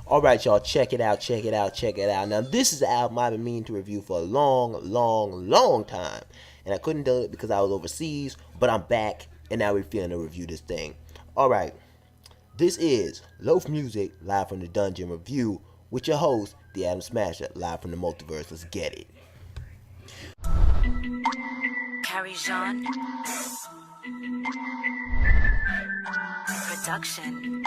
Alright, y'all, check it out, check it out, check it out. Now, this is an album I've been meaning to review for a long time. And I couldn't do it because I was overseas, but I'm back, and now we're feeling to review this thing. Alright, this is Loaf Muzik, live from the Dungeon Review, with your host, the Adam Smasher, live from the multiverse. Let's get it. Karijon Production.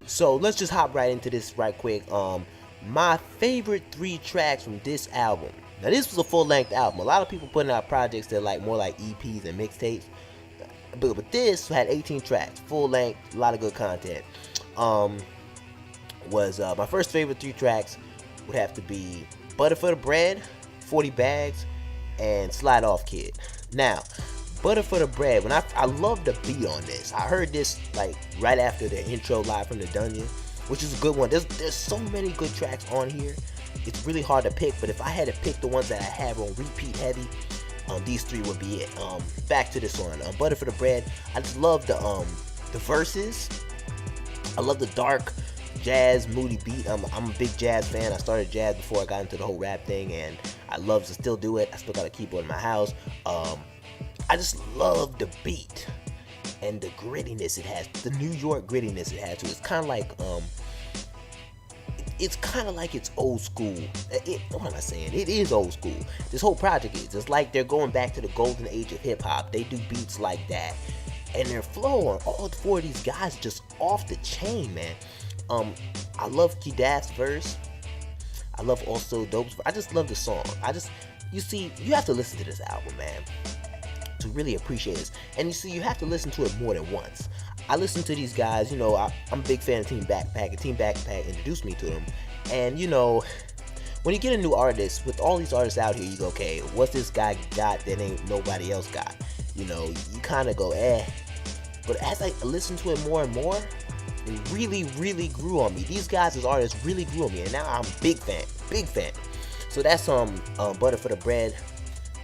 So let's just hop right into this right quick. My favorite 3 tracks from this album. Now this was a full-length album. A lot of people putting out projects that like more like EPs and mixtapes, but this had 18 tracks, full length, a lot of good content. My first favorite 3 tracks would have to be Butter for the Bread, 40 Bags, and Slide Off Kid. Now, Butter for the Bread, when I love the beat on this. I heard this like right after the intro, live from the dungeon, which is a good one. There's so many good tracks on here. It's really hard to pick, but if I had to pick the ones that I have on repeat heavy, these 3 would be it. Back to this one, Butter for the Bread. I just love the verses. I love the dark jazz, moody beat. I'm a big jazz fan. I started jazz before I got into the whole rap thing, and I love to still do it. I still got a keyboard in my house. I just love the beat and the grittiness it has, the New York grittiness it has to it. It's kind of like it's old school. What am I saying? It is old school. This whole project is. It's like they're going back to the golden age of hip hop. They do beats like that, and their flow on all 4 of these guys is just off the chain, man. I love Key Daft's verse. I love also Dope's verse. I just love the song. You have to listen to this album, man, to really appreciate this. And you see, you have to listen to it more than once. I listen to these guys, I'm a big fan of Team Backpack, and Team Backpack introduced me to them. And when you get a new artist, with all these artists out here, you go, okay, what's this guy got that ain't nobody else got? You kind of go, But as I listen to it more and more, it really grew on me. These guys as artists really grew on me, and now I'm a big fan. So that's Butter for the Bread.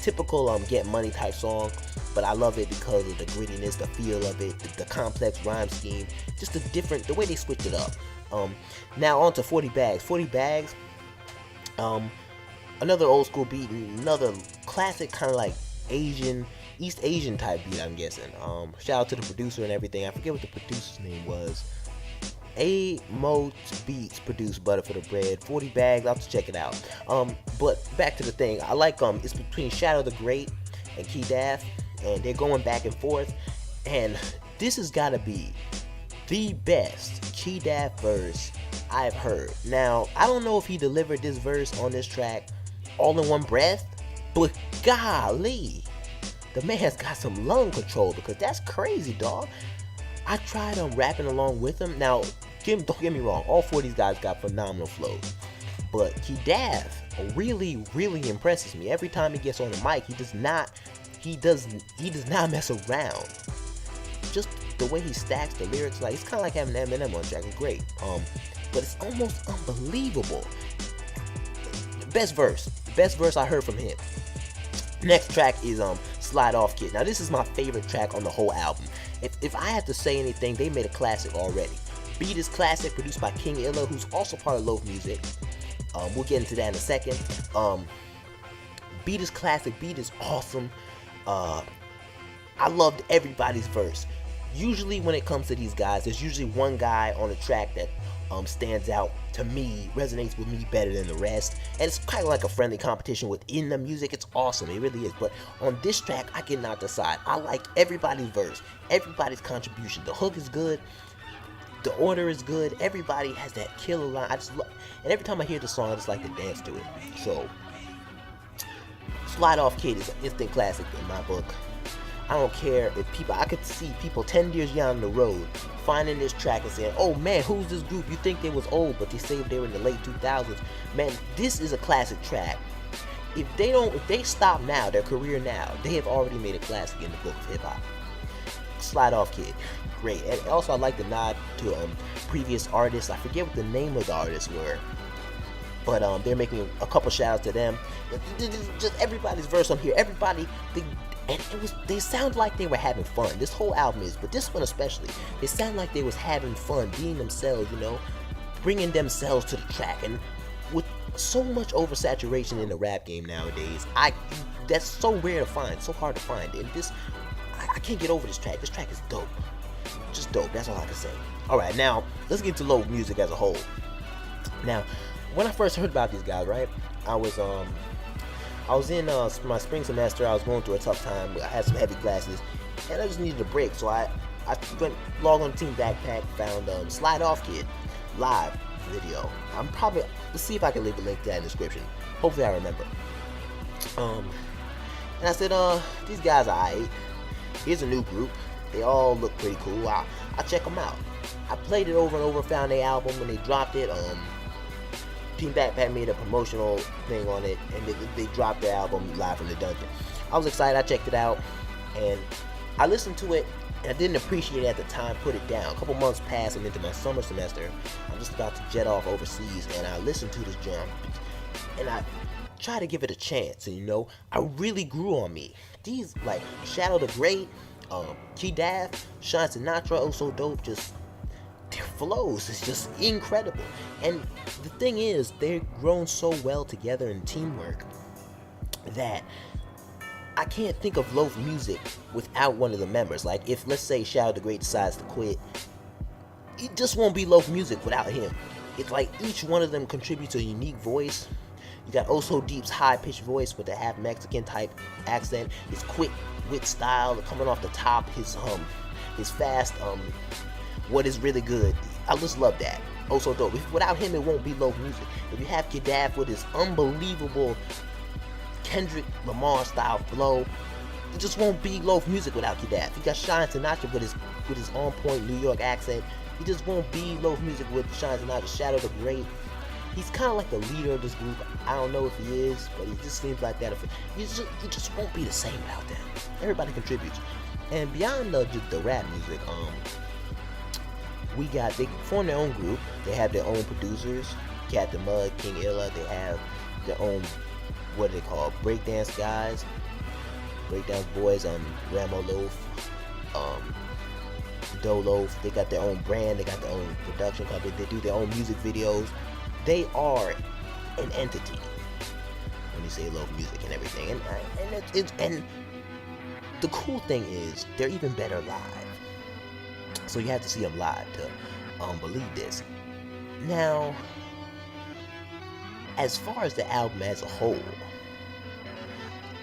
Typical Get Money type song, but I love it because of the grittiness, the feel of it, the complex rhyme scheme, just the way they switched it up. Now on to 40 Bags. 40 Bags, another old school beat, another classic kind of like East Asian type beat, I'm guessing. Shout out to the producer and everything. I forget what the producer's name was. Mo Beats produced Butter for the Bread. 40 Bags, I'll have to check it out. But back to the thing, I like it's between Shadow the Great and Key Daft, and they're going back and forth, and this has got to be the best Key Daft verse I've heard. Now, I don't know if he delivered this verse on this track all in one breath, but golly, the man's got some lung control, because that's crazy, dog. I tried rapping along with him. Now, don't get me wrong, all 4 of these guys got phenomenal flows, but Key Daft really impresses me. Every time he gets on the mic, he does not mess around. Just the way he stacks the lyrics, like it's kind of like having Eminem on track. It's great, but it's almost unbelievable. Best verse I heard from him. Next track is Slide Off Kid. Now this is my favorite track on the whole album. If I have to say anything, they made a classic already. Beat is classic, produced by King Illa, who's also part of Loaf Muzik. We'll get into that in a second. Beat is classic, beat is awesome. I loved everybody's verse. Usually when it comes to these guys, there's usually one guy on the track that stands out to me, resonates with me better than the rest, and it's kind of like a friendly competition within the music. It's awesome, it really is. But on this track, I cannot decide. I like everybody's verse, everybody's contribution. The hook is good, the order is good, everybody has that killer line. And every time I hear the song, I just like to dance to it. So Slide Off Kid is an instant classic in my book. I don't care if I could see people 10 years down the road finding this track and saying, oh man, who's this group? You think they was old, but they say they were in the late 2000s. Man, this is a classic track. If they stop now, their career now, they have already made a classic in the book of hip hop. Slide Off Kid. great. And also I like the nod to previous artists. I forget what the name of the artists were, but they're making a couple shout outs to them. Just everybody's verse on here, everybody, they sound like they were having fun. This whole album is, but this one especially, it sounded like they was having fun, being themselves, you know, bringing themselves to the track. And with so much oversaturation in the rap game nowadays, that's so rare to find, so hard to find. And I can't get over this track. This track is dope, just dope. That's all I can say. All right, now let's get to Loaf Muzik as a whole. Now, when I first heard about these guys, right, I was in my spring semester. I was going through a tough time. I had some heavy classes, and I just needed a break. So I went logged on Team Backpack, found Slide Off Kid live video. Let's see if I can leave a link to that in the description. Hopefully I remember. And I said, these guys are alright. Here's a new group. They all look pretty cool. I'll check them out. I played it over and over, found their album when they dropped it. Team Backpack made a promotional thing on it, and they dropped their album Live from the Dungeon. I was excited. I checked it out, and I listened to it, and I didn't appreciate it at the time, put it down. A couple months passed, I'm into my summer semester. I'm just about to jet off overseas, and I listened to this jam, and I tried to give it a chance, and you know, I really grew on me. These, like, Shadow the Great, Key Daff, Sean Sinatra, Oh So Dope, just their flows is just incredible. And the thing is, they've grown so well together in teamwork that I can't think of Loaf Muzik without one of the members. Like, if, let's say, Shadow the Great decides to quit, it just won't be Loaf Muzik without him. It's like each one of them contributes a unique voice. You got Oso Deep's high-pitched voice with a half Mexican type accent, his quick wit style coming off the top, his fast what is really good. I just love that. Oso Dope. Without him, it won't be Loaf Muzik. If you have Kidaf with his unbelievable Kendrick Lamar style flow, it just won't be Loaf Muzik without Kidaf. You got Sean Sinatra with his on point New York accent. He just won't be Loaf Muzik with Sean Sinatra. Shadow the Great. He's kind of like the leader of this group. I don't know if he is, but he just seems like that. He just won't be the same without them. Everybody contributes. And beyond the rap music, they form their own group. They have their own producers, Captain Mud, King Illa. They have their own, what are they called, breakdance guys, breakdance boys, Ramo Loaf, Do Loaf. They got their own brand. They got their own production company. They do their own music videos. They are an entity when you say Loaf Muzik and everything. And the cool thing is, they're even better live. So you have to see them live to believe this. Now, as far as the album as a whole,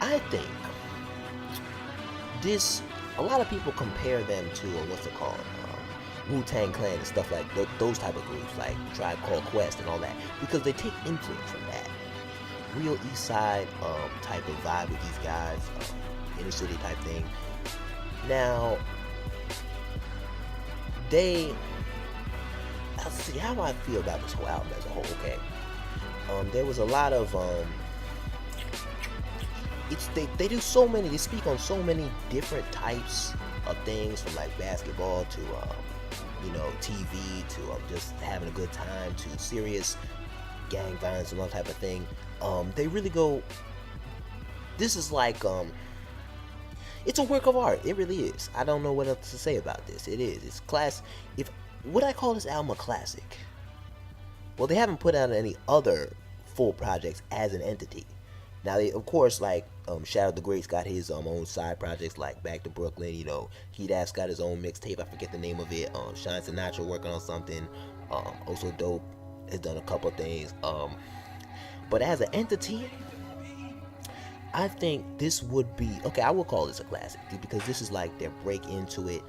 I think a lot of people compare them to Wu-Tang Clan and stuff like those type of groups, like Tribe Called Quest and all that, because they take influence from that real East Side type of vibe with these guys, inner city type thing. Now, I'll see how I feel about this whole album as a whole. Okay, there was a lot of they speak on so many different types of things, from like basketball to TV to just having a good time to serious gang violence and all type of thing. They really go. This is like it's a work of art. It really is. I don't know what else to say about this. It is. It's class. Would I call this album a classic? Well, they haven't put out any other full projects as an entity. Now, they, of course, like Shadow the Great's got his own side projects, like Back to Brooklyn. Key-Daff's got his own mixtape. I forget the name of it. Sean Sinatra working on something. Also Dope has done a couple things. But as an entity, I think this would be okay. I will call this a classic because this is like their break into it,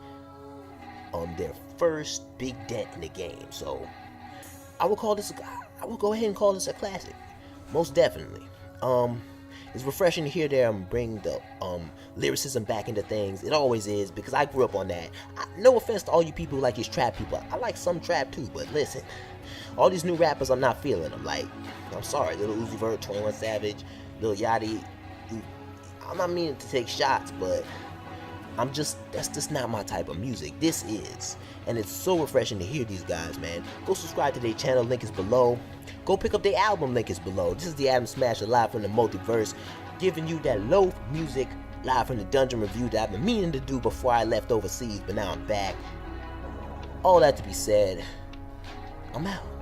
their first big dent in the game. So I will go ahead and call this a classic, most definitely. It's refreshing to hear them bring the lyricism back into things. It always is, because I grew up on that. No offense to all you people who like these trap people. I like some trap too, but listen, all these new rappers, I'm not feeling them. Like, I'm sorry, Lil Uzi Vert, 21 Savage, Lil Yachty. I'm not meaning to take shots, but That's just not my type of music. This is. And it's so refreshing to hear these guys, man. Go subscribe to their channel, link is below. Go pick up their album, link is below. This is the Adam Smasher live from the multiverse, giving you that Loaf Muzik live from the dungeon review that I've been meaning to do before I left overseas, but now I'm back. All that to be said, I'm out.